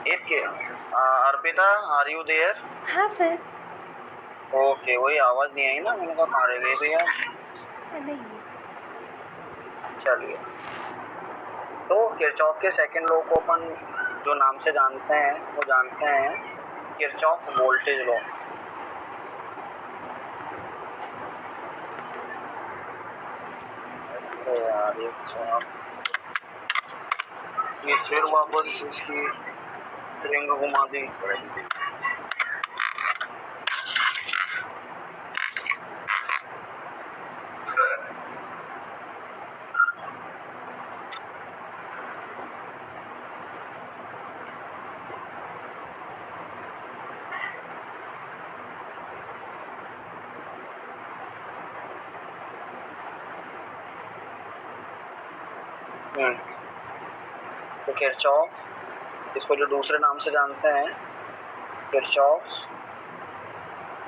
Okay. Arpita, are you there? हाँ सर। Okay, वही आवाज नहीं आई ना, मैंने कहा कहाँ रह गई भैया। नहीं। चलिए, तो किरचॉफ के सेकंड लॉ को अपन जो नाम से जानते हैं वो जानते हैं किरचॉफ वोल्टेज लॉ। अरे यार ये फिर वापस इसकी रिंग घुमा दी। तो किरचॉफ, इसको जो दूसरे नाम से जानते हैं Kirchhoff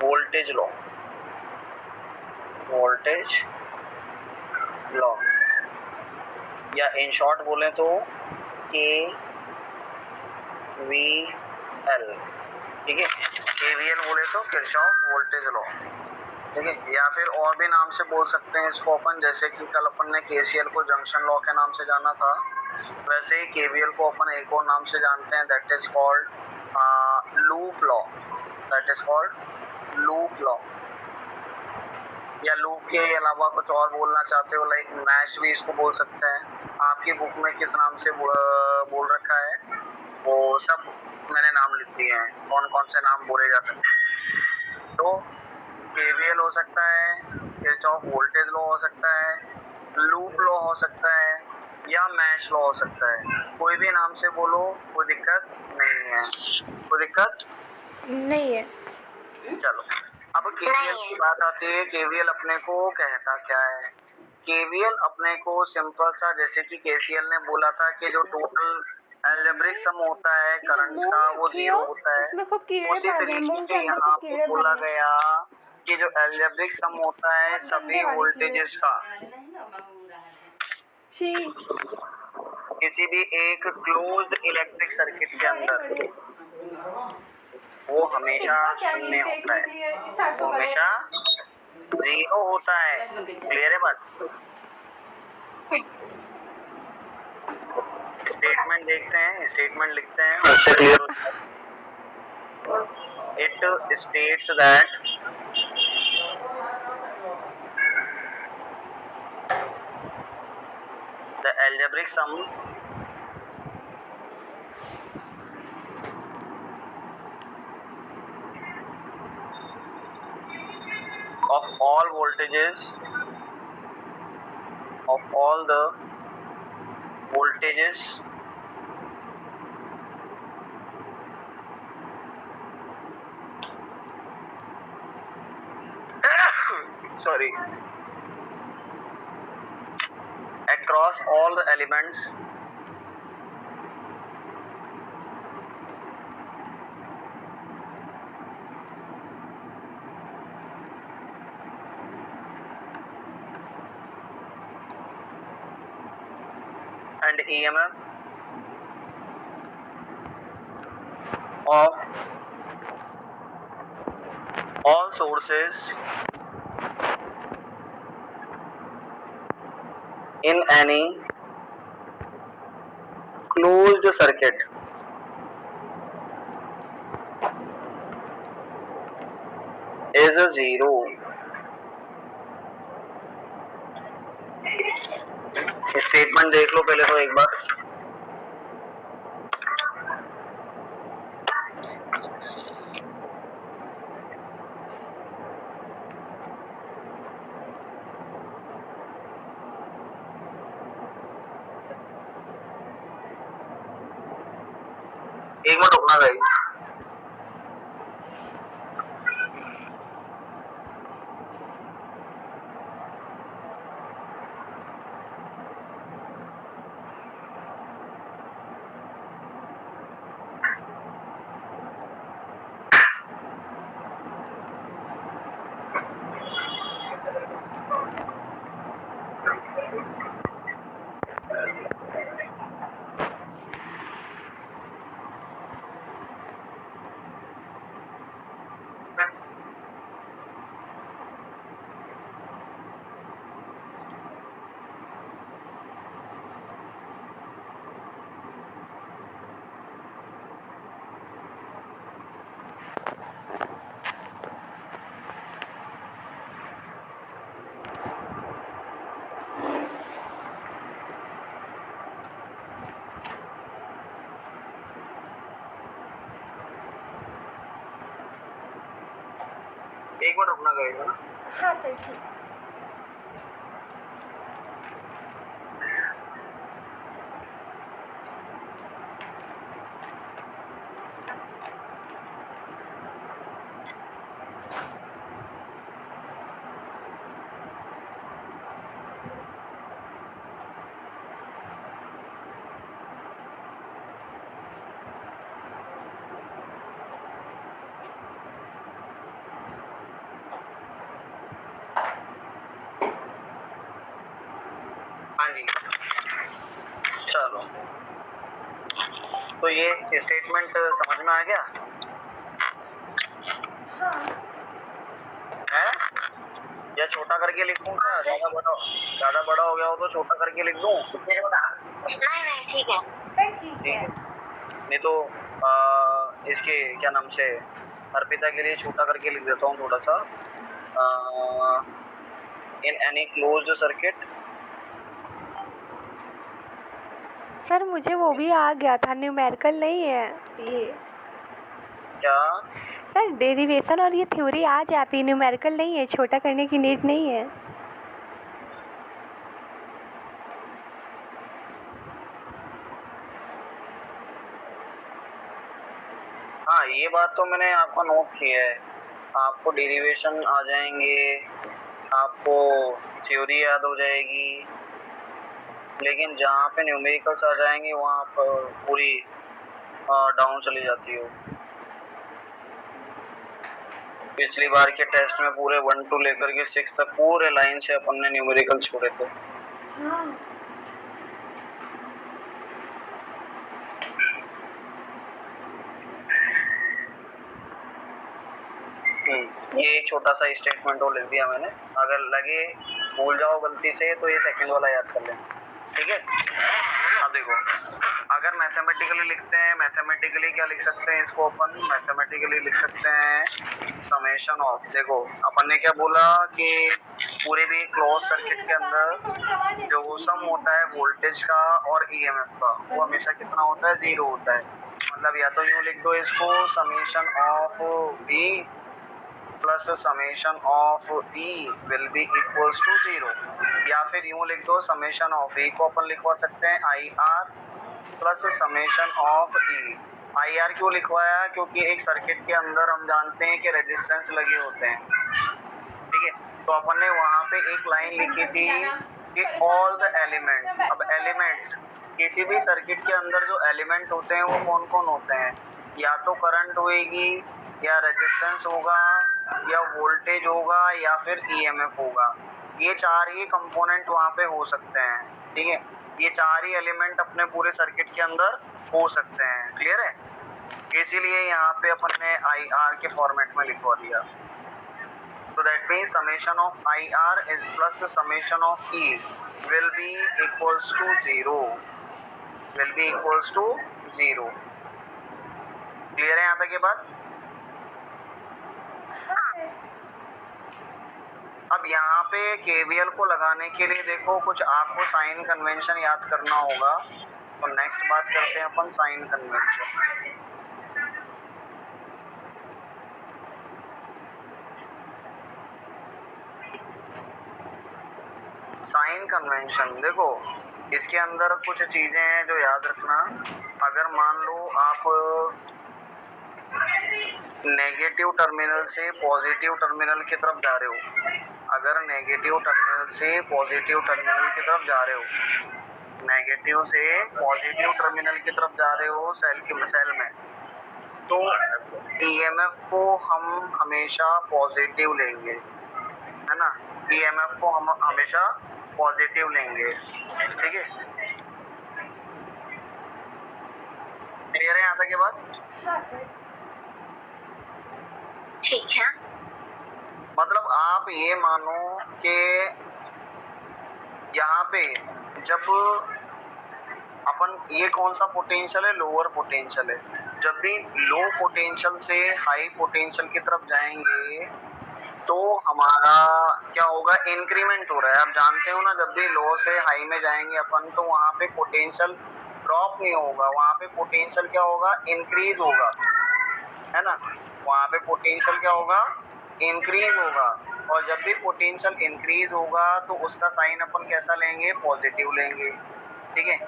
voltage law, voltage law, या इन शॉर्ट बोले तो KVL, ठीक है। KVL बोले तो किरचॉफ वोल्टेज लॉ, ठीक है। या फिर और भी नाम से बोल सकते हैं इसको अपन, जैसे कि कल अपन ने KCL को जंक्शन लॉ के नाम से जाना था, वैसे ही KVL को अपन एक और नाम से जानते हैं, that is called loop law, that is called loop law. या लूप के अलावा कुछ और बोलना चाहते हो, लाइक मैश भी इसको बोल सकते हैं। आपकी बुक में किस नाम से बोल रखा है वो सब मैंने नाम लिख दिए हैं, कौन कौन से नाम बोले जा सकते हैं। तो KVL हो सकता है, किरचॉफ वोल्टेज लॉ हो सकता है, लूप लॉ हो सकता है, या मैश लॉ हो सकता है। कोई भी नाम से बोलो, कोई दिक्कत नहीं है, कोई दिक्कत नहीं है। चलो, अब KVL की बात आती है। KVL अपने को कहता क्या है? KVL अपने को सिंपल सा, जैसे कि KCL ने बोला था कि जो टोटल अलजेब्रिक सम होता है करंट्स का वो 0 होता है, उसी तरीके से यहाँ पे बोला गया कि जो अलजेब्रिक सम होता है सभी वोल्टेजेस का किसी भी एक क्लोज्ड इलेक्ट्रिक सर्किट के अंदर वो हमेशा शून्य होता है, वो हमेशा 0 होता है। क्लियर है बात? स्टेटमेंट देखते हैं, स्टेटमेंट लिखते हैं, उससे क्लियर होता है। It states that the algebraic sum of all voltages of all the voltages sorry across all the elements and EMF of all sources in any closed circuit is a 0. Statement देख लो पहले तो एक बार। एक minute रुकना guys. एक minute रुकना करेगा ना। हाँ सर ठीक। हाँ जी, चलो तो ये स्टेटमेंट समझ में आ गया हाँ है? या छोटा करके लिखूं क्या? ज्यादा बड़ा हो गया हो तो छोटा करके लिख दूं? नहीं ठीक है सर ठीक ठीक है। है, नहीं तो इसके क्या नाम से अर्पिता के लिए छोटा करके लिख देता हूँ थोड़ा सा। In any closed circuit. Sir मुझे वो भी आ गया था, न्यूमेरिकल नहीं है ये। क्या? सर डेरिवेशन और ये थ्योरी आ जाती है, न्यूमेरिकल नहीं है, छोटा करने की नीड नहीं है। हाँ ये बात तो मैंने आपका नोट किया है, आपको डेरिवेशन आ जाएंगे, आपको थ्योरी याद हो जाएगी, लेकिन जहाँ पे न्यूमेरिकल्स आ जाएंगे वहाँ पर पूरी डाउन चली जाती हो। पिछली बार के टेस्ट में पूरे 1 to लेकर के 6 तक पूरे लाइन से अपन ने न्यूमेरिकल छोड़े थे। हाँ ये एक छोटा सा स्टेटमेंट और लिख दिया मैंने, अगर लगे भूल जाओ गलती से तो ये सेकंड वाला याद कर लेना, ठीक है? अब देखो, अगर मैथमेटिकली लिखते हैं, मैथमेटिकली क्या लिख सकते हैं इसको अपन? मैथमेटिकली लिख सकते हैं समेशन ऑफ, देखो अपन ने क्या बोला कि पूरे भी क्लोज सर्किट के अंदर जो सम होता है वोल्टेज का और ईएमएफ का वो हमेशा कितना होता है? 0 होता है। मतलब या तो यूँ लिख दो इसको summation of V plus summation of E will be equals to 0, या फिर यूँ लिख दो समेशन ऑफ E को अपन लिखवा सकते हैं IR plus summation of E। IR क्यों लिखवाया? क्योंकि एक सर्किट के अंदर हम जानते हैं कि रेजिस्टेंस लगे होते हैं, ठीक है? तो अपन ने वहाँ पे एक लाइन लिखी थी कि ऑल द एलिमेंट्स। अब एलिमेंट्स किसी भी सर्किट के अंदर जो एलिमेंट होते हैं वो कौन कौन होते हैं? या तो करंट होएगी, या रेजिस्टेंस होगा, या वोल्टेज होगा, या फिर ईएमएफ होगा। ये चार ही कंपोनेंट वहाँ पे हो सकते हैं, ठीक है? ये चार ही एलिमेंट अपने पूरे सर्किट के अंदर हो सकते हैं, क्लियर है? इसीलिए यहाँ पे अपन ने IR के फॉर्मेट में लिखवा दिया। So that means summation of IR is plus summation of E will be equals to 0. Will be equals to 0. Clear है यहाँ तक ये बात? अब यहाँ पे KVL को लगाने के लिए देखो कुछ आपको साइन कन्वेंशन याद करना होगा, तो नेक्स्ट बात करते हैं अपन साइन कन्वेंशन। साइन कन्वेंशन देखो, इसके अंदर कुछ चीजें हैं जो याद रखना। अगर मान लो आप नेगेटिव टर्मिनल से पॉजिटिव टर्मिनल की तरफ जा रहे हो, अगर नेगेटिव टर्मिनल से पॉजिटिव टर्मिनल की तरफ जा रहे हो, नेगेटिव से पॉजिटिव टर्मिनल की तरफ जा रहे हो सेल में, तो ईएमएफ को हम हमेशा पॉजिटिव लेंगे, है ना? ईएमएफ को हम हमेशा पॉजिटिव लेंगे, ठीक है? क्लियर है यहाँ तक ये बात? हाँ सर ठीक है मतलब आप ये मानो कि यहाँ पे जब अपन ये कौन सा पोटेंशियल है? लोअर पोटेंशियल है। जब भी लो पोटेंशियल से हाई पोटेंशियल की तरफ जाएंगे तो हमारा क्या होगा? इंक्रीमेंट हो रहा है। आप जानते हो ना, जब भी लो से हाई में जाएंगे अपन तो वहाँ पे पोटेंशियल ड्रॉप नहीं होगा, वहाँ पे पोटेंशियल क्या होगा? इंक्रीज होगा, है ना? वहाँ पे पोटेंशियल क्या होगा? इंक्रीज होगा, और जब भी पोटेंशियल इंक्रीज होगा तो उसका साइन अपन कैसा लेंगे, पॉजिटिव लेंगे, ठीक है।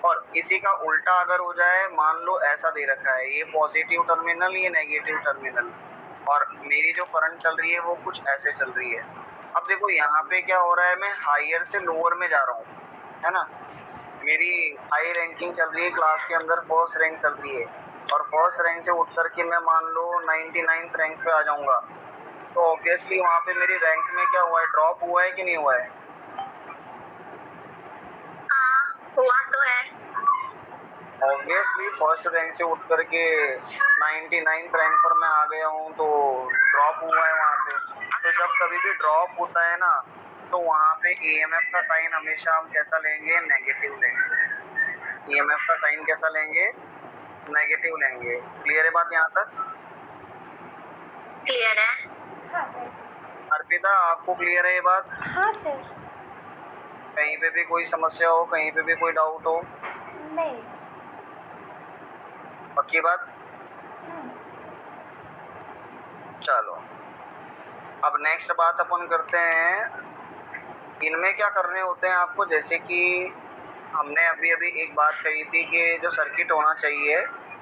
और इसी का उल्टा अगर हो जाए, मान लो ऐसा दे रखा है, ये पॉजिटिव टर्मिनल, ये नेगेटिव टर्मिनल, और मेरी जो करंट चल रही है वो कुछ ऐसे चल रही है। अब देखो यहाँ पे क्या हो रहा है, मैं हायर से लोअर में जा रहा हूँ, है ना। मेरी हाई रैंकिंग चल रही है क्लास के अंदर, फर्स्ट रैंक चल रही है, और फर्स्ट रैंक से उठ करके मैं मान लो 99th रैंक पे आ जाऊंगा, तो ऑब्वियसली वहाँ पे मेरी रैंक में क्या हुआ है, ड्रॉप हुआ है कि नहीं हुआ है? हाँ हुआ तो है। ऑब्वियसली फर्स्ट रैंक से उठ करके 99th रैंक पर मैं आ गया हूँ, तो ड्रॉप हुआ है वहाँ पे। तो जब कभी भी ड्रॉप होता है ना, तो वहाँ पे EMF का साइन हमेशा हम कैसा लेंगे, नेगेटिव लेंगे। EMF का साइन कैसा लेंगे, नेगेटिव लेंगे। क्लियर है बात यहाँ तक? क्लियर है। हाँ सर। अर्पिता आपको क्लियर है ये बात? हाँ सर। कहीं पे भी कोई समस्या हो, कहीं पे भी कोई डाउट हो? नहीं। पक्की बात? चलो अब नेक्स्ट बात अपन करते हैं, इनमें क्या करने होते हैं आपको। जैसे कि हमने अभी अभी एक बात कही थी कि जो सर्किट होना चाहिए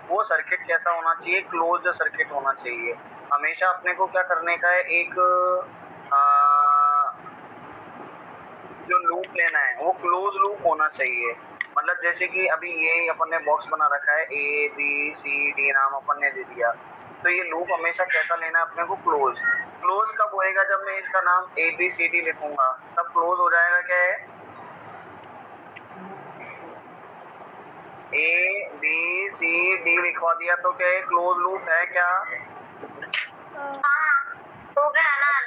वो सर्किट कैसा होना चाहिए, क्लोज्ड सर्किट होना चाहिए। हमेशा अपने को क्या करने का है, एक जो लूप लेना है वो क्लोज लूप होना चाहिए। मतलब जैसे कि अभी ये अपन ने बॉक्स बना रखा है, ABCD नाम अपन ने दे दिया, तो ये लूप हमेशा कैसा लेना है अपने को, क्लोज। क्लोज कब होएगा, जब मैं इसका नाम ABCD लिखूंगा तब क्लोज हो जाएगा। क्या है, ABCD लिखवा दिया तो क्या है, क्लोज लूप है क्या? हाँ हो गया ना,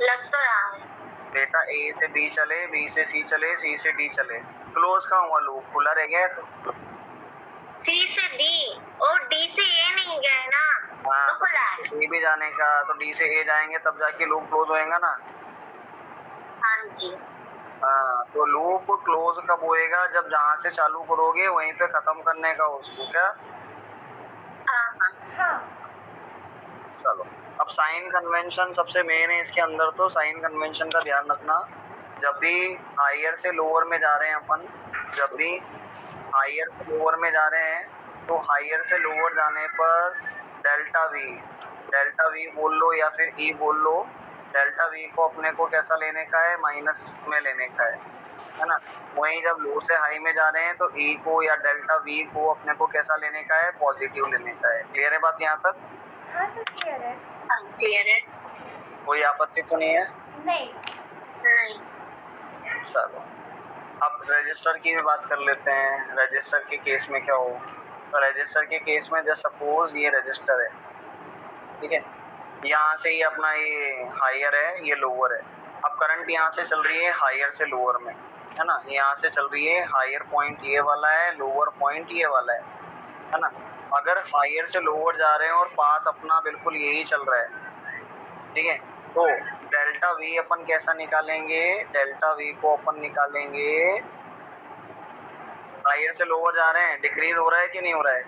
लग तो रहा है। बेटा A से B चले, B से C चले, C से D चले, क्लोज का हुआ लूप, खुला रह गया है तो। C से D और D से A नहीं गए ना, तो खुला है। D भी जाने का, तो D से A जाएंगे तब जाके लूप क्लोज होएगा ना। हाँ जी। हाँ, तो लूप क्लोज कब होएगा, जब जहाँ से चालू करोगे वहीं पे खत्म करने का उसको। क्या? हाँ हाँ। चलो अब साइन कन्वेंशन सबसे मेन है इसके अंदर, तो साइन कन्वेंशन का ध्यान रखना। जब भी हायर से लोअर में जा रहे हैं अपन, जब भी हायर से लोअर में जा रहे हैं, तो हायर से लोअर जाने पर डेल्टा वी बोल लो या फिर E बोल लो। डेल्टा वी को अपने को कैसा लेने का है, माइनस में लेने का है ना। वहीं जब लो से हाई में जा रहे हैं तो E को या डेल्टा वी को अपने को कैसा लेने का है, पॉजिटिव लेने का है। क्लियर है बात यहाँ तक? हाँ सर क्लियर है। हाँ क्लियर है। कोई आपत्ति तो नहीं है? नहीं। नहीं। चलो अब रजिस्टर की भी बात कर लेते हैं। रजिस्टर के केस में क्या हो, तो रजिस्टर के केस में जैसे सपोज ये रजिस्टर है, ठीक है, यहाँ से ये अपना ये हायर है, ये लोअर है। अब करंट यहाँ से चल रही है हायर से लोअर में, है ना। यहाँ से चल रही है, हायर पॉइंट ये वाला है, लोअर पॉइंट ये वाला है ना। अगर हायर से लोअर जा रहे हैं और पाथ अपना बिल्कुल यही चल रहा है, ठीक है, तो डेल्टा वी अपन कैसा निकालेंगे, डेल्टा वी को अपन निकालेंगे, हायर से लोअर जा रहे हैं, डिक्रीज हो रहा है कि नहीं हो रहा है,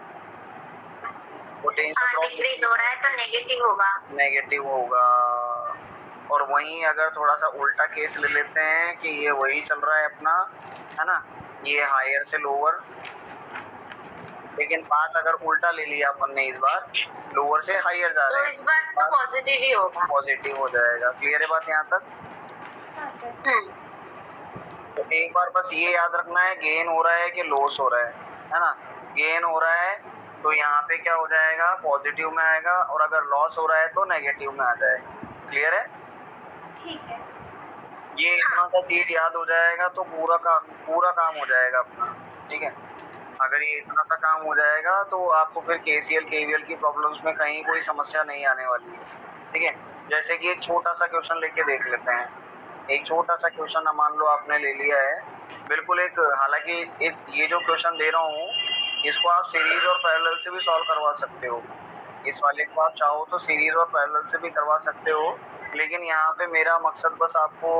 पोटेंशियल ड्रॉप डिक्रीज हो रहा है तो नेगेटिव होगा। नेगेटिव होगा। और वहीं अगर थोड़ा सा उल्टा केस ले लेते हैं कि ये वही चल रहा है अपना, है ना, ये हायर से लोअर, लेकिन पाथ अगर उल्टा ले लिया अपन ने, इस बार लोअर से हायर जा रहे हैं, तो इस बार तो पॉजिटिव ही होगा। पॉजिटिव हो जाएगा। क्लियर है बात यहाँ तक? हाँ सर। तो एक बार बस ये याद रखना है, गेन हो रहा है कि लॉस हो रहा है ना। गेन हो रहा है तो यहाँ पे क्या हो जाएगा, पॉजिटिव में आएगा, और अगर लॉस हो रहा है तो नेगेटिव में आ जाएगा। क्लियर है? ठीक है। ये इतना सा चीज याद हो जाएगा तो पूरा काम हो जाएगा अपना, ठीक है। अगर ये इतना सा काम हो जाएगा तो आपको फिर KCL KVL की प्रॉब्लम्स में कहीं कोई समस्या नहीं आने वाली है, ठीक है। जैसे कि एक छोटा सा क्वेश्चन लेके देख लेते हैं। एक छोटा सा क्वेश्चन मान लो आपने ले लिया है, बिल्कुल एक, हालांकि ये जो क्वेश्चन दे रहा हूँ इसको आप सीरीज और पैरेलल से भी सॉल्व करवा सकते हो। इस वाले को आप चाहो तो सीरीज और पैरेलल से भी करवा सकते हो, लेकिन यहाँ पे मेरा मकसद बस आपको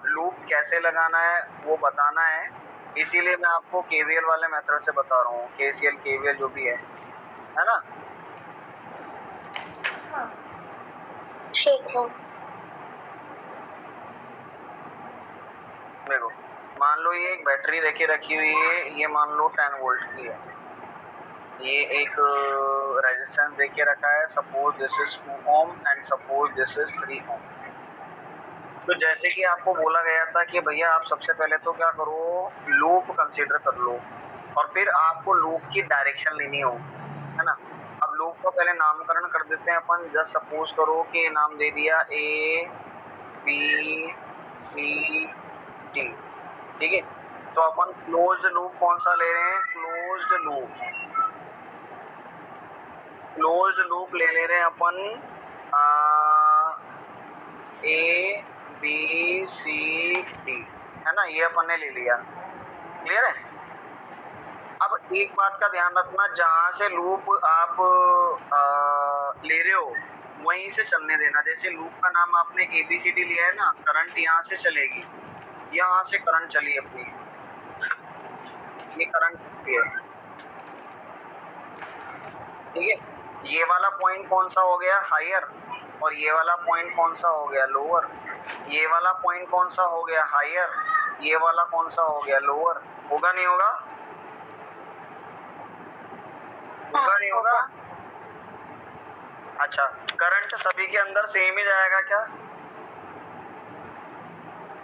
लूप कैसे लगाना है वो बताना है, इसीलिए मैं आपको KVL वाले मेथड से बता रहा हूँ, KCL KVL जो भी है ना। ठीक है। देखो, मान लो ये एक बैटरी देके रखी हुई है, ये मान लो 10 वोल्ट की है। ये एक रेजिस्टेंस देके रखा है, suppose this is 2 ohm and suppose this is 3 ओम। तो जैसे कि आपको बोला गया था कि भैया आप सबसे पहले तो क्या करो, लूप कंसीडर कर लो और फिर आपको लूप की डायरेक्शन लेनी होगी, है ना। अब लूप का पहले नामकरण कर देते हैं अपन। जस्ट सपोज करो कि नाम दे दिया ए बी सी डी, ठीक है। तो अपन क्लोज्ड लूप कौन सा ले रहे हैं, क्लोज्ड लूप ले रहे हैं अपन ए बी सी डी, है ना। ये अपन ने ले लिया, क्लियर है। अब एक बात का ध्यान रखना, जहां से लूप आप ले रहे हो वहीं से चलने देना। जैसे लूप का नाम आपने ABCD लिया है ना, करंट यहाँ से चलेगी, यहाँ से करंट चली अपनी, ये करंट है, ठीक है। ये वाला पॉइंट कौन सा हो गया, हायर, और ये वाला पॉइंट कौन सा हो गया, लोअर। ये वाला पॉइंट कौन सा हो गया, हायर, ये वाला कौन सा हो गया, लोअर। होगा नहीं होगा, होगा नहीं होगा। अच्छा, करंट सभी के अंदर सेम ही जाएगा क्या,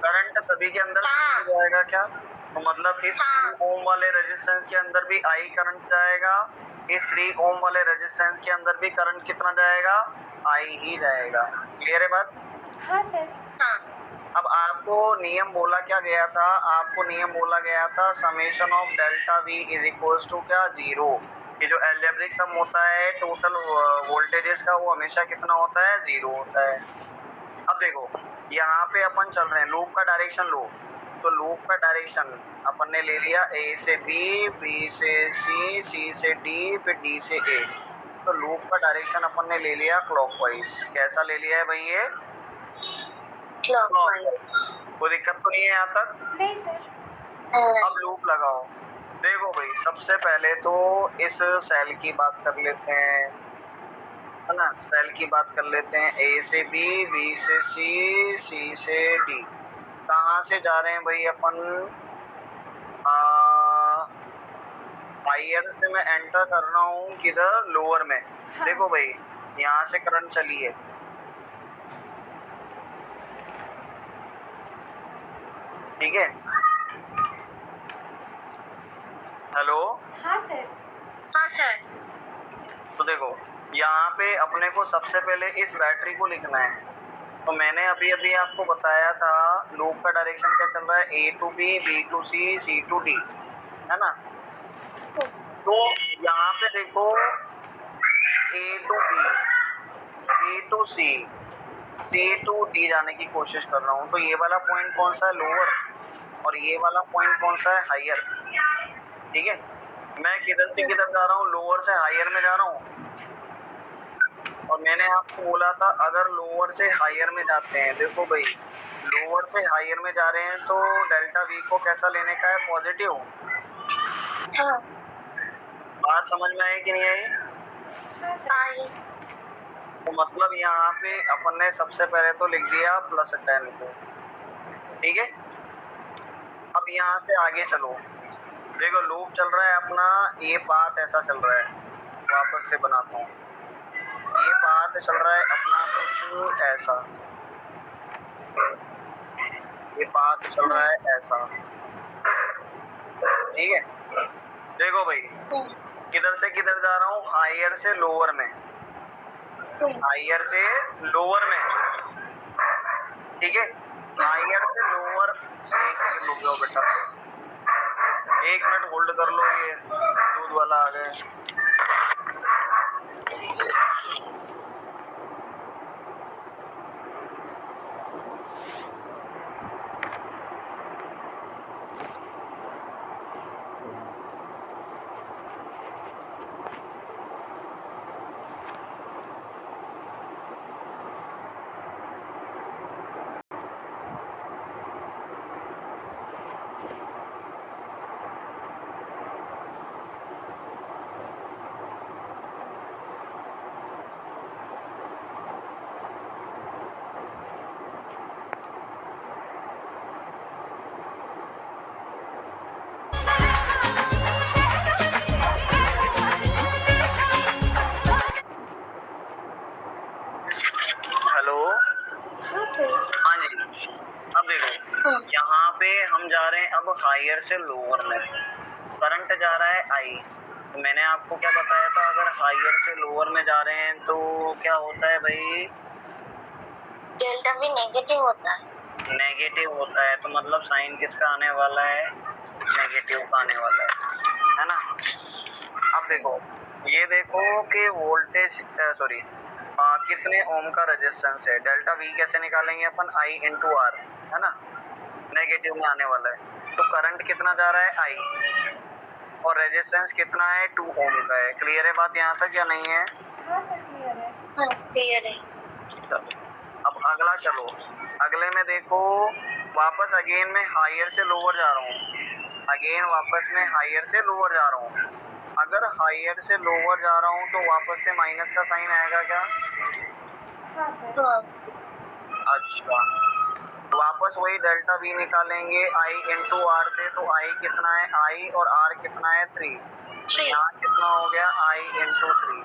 करंट सभी के अंदर सेम ही जाएगा क्या। तो मतलब इस 2 ओम वाले रेजिस्टेंस के अंदर भी आई करंट जाएगा, इस 3 ओम वाले रेजिस्टेंस के अंदर भी करंट कितना जाएगा, आई ही जाएगा। क्लियर है बात। हाँ सर। हाँ। अब आपको नियम बोला क्या गया था, आपको नियम बोला गया था summation of delta V is equals to क्या, 0। ये जो अलजेब्रिक सम होता है टोटल वोल्टेजेस का, वो हमेशा कितना होता है, 0 होता है। अब देखो यहाँ पे अपन चल रहे हैं, लूप का डायरेक्शन लो, तो लूप का डायरेक्शन अपन ने ले लिया ए से बी, बी से सी, सी से डी, फिर डी से ए। तो लूप का डायरेक्शन अपन ने ले लिया क्लॉकवाइज। कैसा ले लिया है भाई, ये क्लॉकवाइज। कोई दिक्कत तो नहीं है यहाँ तक, नहीं सर। अब लूप लगाओ। देखो भाई, सबसे पहले तो इस सेल की बात कर लेते हैं, है ना। सेल की बात कर लेते हैं, ए से बी, बी से सी, सी से डी। कहाँ से जा रहे हैं भाई अपन, हायर से मैं एंटर कर रहा हूँ किधर, लोअर में। हाँ। देखो भाई, यहाँ से करंट चली है, ठीक है। हेलो, हाँ सर। हाँ सर। तो देखो यहाँ पे अपने को सबसे पहले इस बैटरी को लिखना है। तो मैंने अभी अभी आपको बताया था लूप का डायरेक्शन क्या चल रहा है, A to B, B to C, C to D, है ना। तो यहाँ पे देखो A to B, B to C, C to D जाने की कोशिश कर रहा हूँ। तो ये वाला पॉइंट कौन सा है, लोअर, और ये वाला पॉइंट कौन सा है, हायर, ठीक है। मैं किधर से किधर जा रहा हूँ, लोअर से हायर में जा रहा हूँ। और मैंने आपको बोला था अगर लोअर से हायर में जाते हैं, देखो भाई लोअर से हायर में जा रहे हैं तो डेल्टा वी को कैसा लेने का है, पॉजिटिव। हाँ। बात समझ में आई कि नहीं आई। हाँ सर। तो मतलब यहाँ पे अपन ने सबसे पहले तो लिख दिया +10 को, ठीक है। अब यहाँ से आगे चलो, देखो लूप चल रहा है अपना, ये पाथ ऐसा चल रहा है, वापस से बनाता हूँ। ये पाथ चल रहा है अपना कुछ ऐसा, ये पाथ चल रहा है ऐसा, ठीक है। देखो भाई किधर से किधर जा रहा हूँ, हायर से लोअर में, हायर से लोअर में, ठीक है। हायर से लोअर, एक सेकंड रुक जाओ बेटा, 1 मिनट होल्ड कर लो, ये दूध वाला आ गया। से लोअर में करंट जा रहा है आई। तो मैंने आपको क्या बताया था, अगर हायर से लोअर में जा रहे हैं तो क्या होता है भाई, डेल्टा भी नेगेटिव होता है। नेगेटिव होता है, तो मतलब साइन किसका आने वाला है, नेगेटिव का आने वाला है ना। अब देखो, ये देखो कि वोल्टेज सॉरी कितने ओम का रेजिस्टेंस है, डेल्टा वी कैसे निकालेंगे अपन, आई इंटू आर, है ना, नेगेटिव में आने वाला है। तो करंट कितना जा रहा है आई, और रेजिस्टेंस कितना है 2 ओम का है। क्लियर है बात यहाँ तक या नहीं है? हाँ सर क्लियर है। हाँ क्लियर है। चलो अब अगला चलो, अगले में देखो, वापस अगेन में हायर से लोअर जा रहा हूँ, अगेन वापस में हायर से लोअर जा रहा हूँ। अगर हायर से लोअर जा रहा हूँ तो वापस से माइनस का साइन आएगा क्या? हाँ सर। हाँ अच्छा, वापस वही डेल्टा वी निकालेंगे आई इंटू आर से, तो आई कितना है, आई और आर कितना है 3, तो यहाँ कितना हो गया आई इंटू 3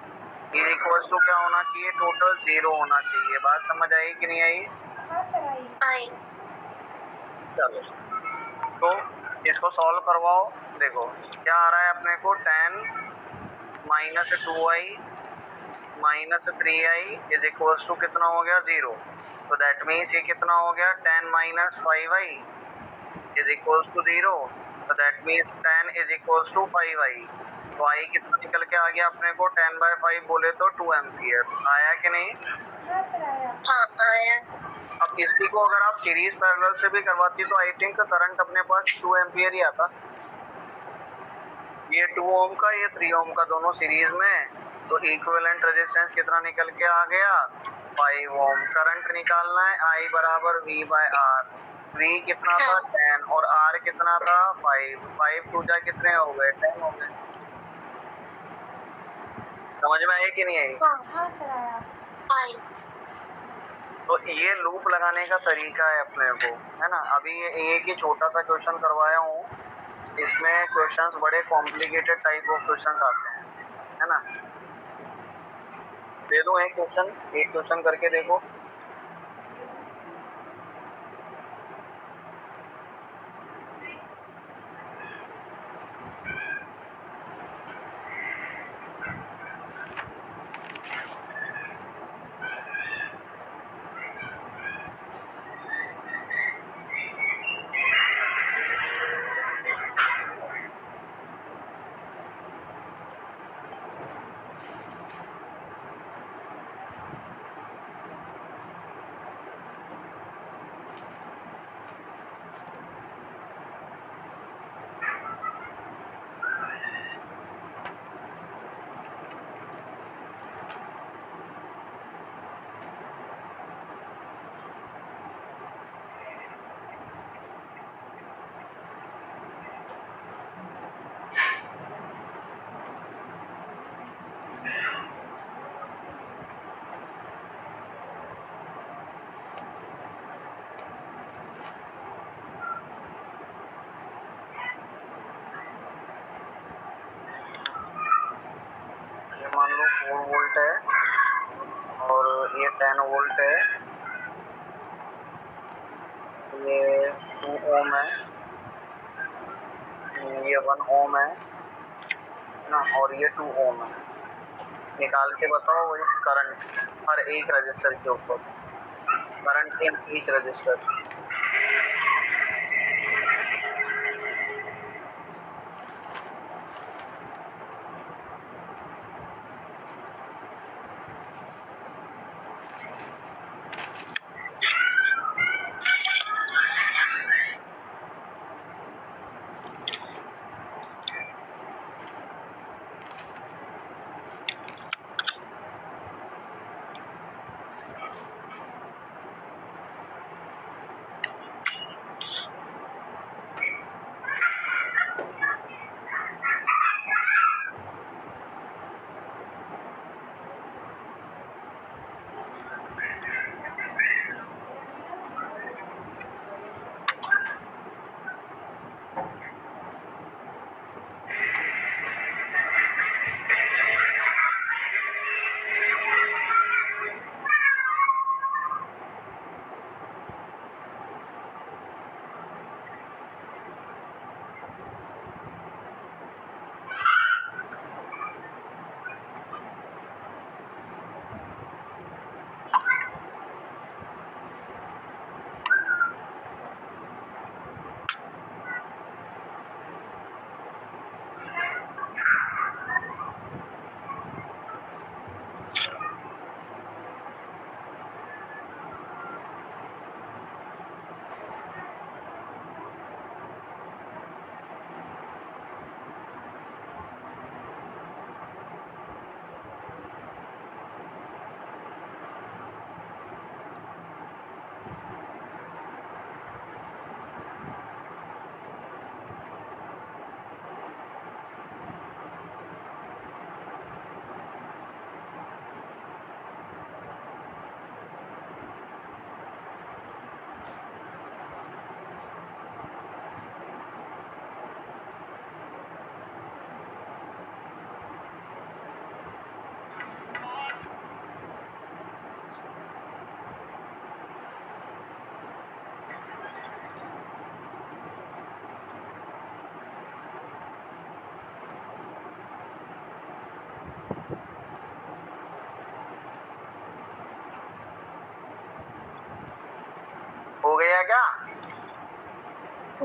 इज इक्वल टू क्या होना चाहिए, टोटल 0 होना चाहिए। बात समझ आई कि नहीं आई? हाँ सर आई। आई। चलो तो इसको सॉल्व करवाओ। देखो क्या आ रहा है अपने को, 10 minus 2i minus 3i is equals to कितना हो गया 0। तो दैट मीन्स ये कितना हो गया, 10 minus 5i is equals to 0। तो that means 10 is equals to 5i। तो आई कितना निकल के आ गया अपने को, 10/5 बोले तो 2 एम्पियर। आया कि नहीं? हाँ सर आया। हाँ आया। अब इसी को अगर आप सीरीज पैरेलल से भी करवाती तो आई थिंक करंट अपने पास 2 एम्पियर ही आता। ये 2 ओम का, ये 3 ओम का, दोनों सीरीज में, तो इक्विवेलेंट रेजिस्टेंस कितना निकल के आ गया, 5 ओम। करंट निकालना है आई बराबर वी बाय आर। वी कितना था 10 और आर कितना था 5, 5 टू जा कितने हो गए, 10 हो गए। समझ में आई कि नहीं आई? हाँ सर आया। आई। तो ये लूप लगाने का तरीका है अपने को, है ना। अभी ये एक ही छोटा सा क्वेश्चन करवाया हूँ, इसमें क्वेश्चंस बड़े कॉम्प्लिकेटेड टाइप ऑफ क्वेश्चंस आते हैं, है ना। दे दो एक क्वेश्चन करके देखो। मान लो 4 वोल्ट है और ये 10 वोल्ट है, ये 2 ओम है, ये 1 ओम है ना, और ये 2 ओम है। निकाल के बताओ वही करंट हर एक रजिस्टर के ऊपर, करंट इन ईच रजिस्टर।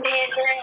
भेजना